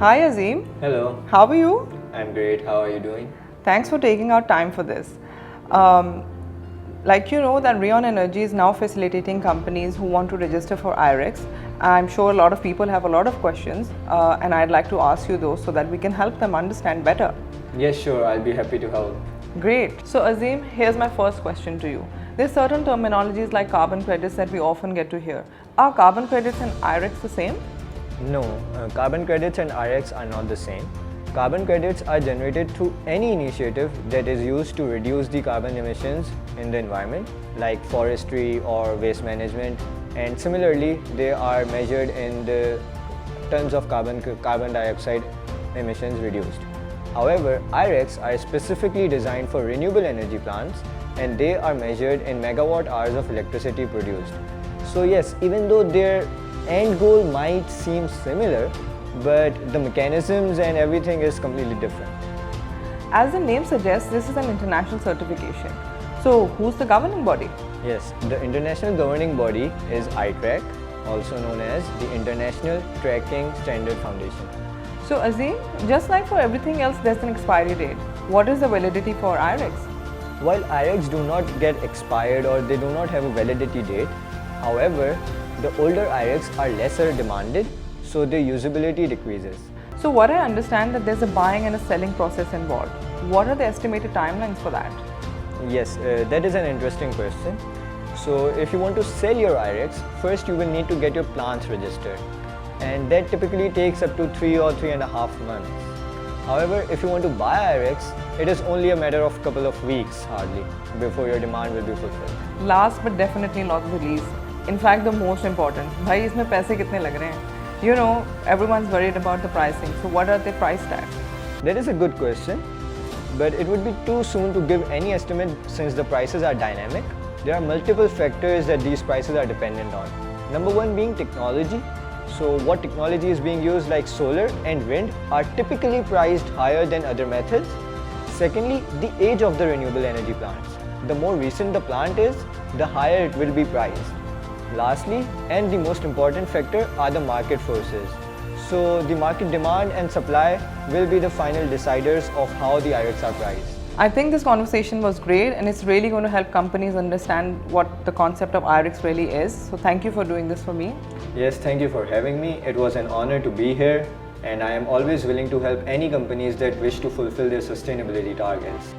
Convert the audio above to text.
Hi Azeem. Hello. How are you? I'm great. How are you doing? Thanks for taking out time for this. Like you know that Reon Energy is now facilitating companies who want to register for IREX. I'm sure a lot of people have a lot of questions and I'd like to ask you those so that we can help them understand better. Yes, sure. I'll be happy to help. Great. So Azeem, here's my first question to you. There's certain terminologies like carbon credits that we often get to hear. Are carbon credits and IREX the same? No, carbon credits and RX are not the same. Carbon credits are generated through any initiative that is used to reduce the carbon emissions in the environment, like forestry or waste management, and similarly, they are measured in the tons of carbon dioxide emissions reduced. However, IREX are specifically designed for renewable energy plants and they are measured in megawatt hours of electricity produced. So yes, even though their end goal might seem similar, but the mechanisms and everything is completely different. As the name suggests, this is an international certification. So who's the governing body? Yes, the international governing body is ITRAC, also known as the International Tracking Standard Foundation. So Azeem, just like for everything else, there's an expiry date. What is the validity for IREX? While IREX do not get expired or they do not have a validity date, however, the older IREX are lesser demanded, so their usability decreases. So what I understand that there's a buying and a selling process involved. What are the estimated timelines for that? Yes, that is an interesting question. So if you want to sell your IREX, first you will need to get your plants registered, and that typically takes up to 3 or 3.5 months. However, if you want to buy IREX, it is only a matter of couple of weeks hardly before your demand will be fulfilled. Last but definitely not the least, in fact the most important, bhai isme paise kitne lag rahe hain? You know, everyone's worried about the pricing, so what are the price tags? That is a good question, but it would be too soon to give any estimate since the prices are dynamic. There are multiple factors that these prices are dependent on. Number one being technology. So what technology is being used, like solar and wind, are typically priced higher than other methods. Secondly, the age of the renewable energy plants. The more recent the plant is, the higher it will be priced. Lastly, and the most important factor, are the market forces. So the market demand and supply will be the final deciders of how the IREX are priced. I think this conversation was great and it's really going to help companies understand what the concept of IREX really is. So thank you for doing this for me. Yes, thank you for having me. It was an honor to be here, and I am always willing to help any companies that wish to fulfill their sustainability targets.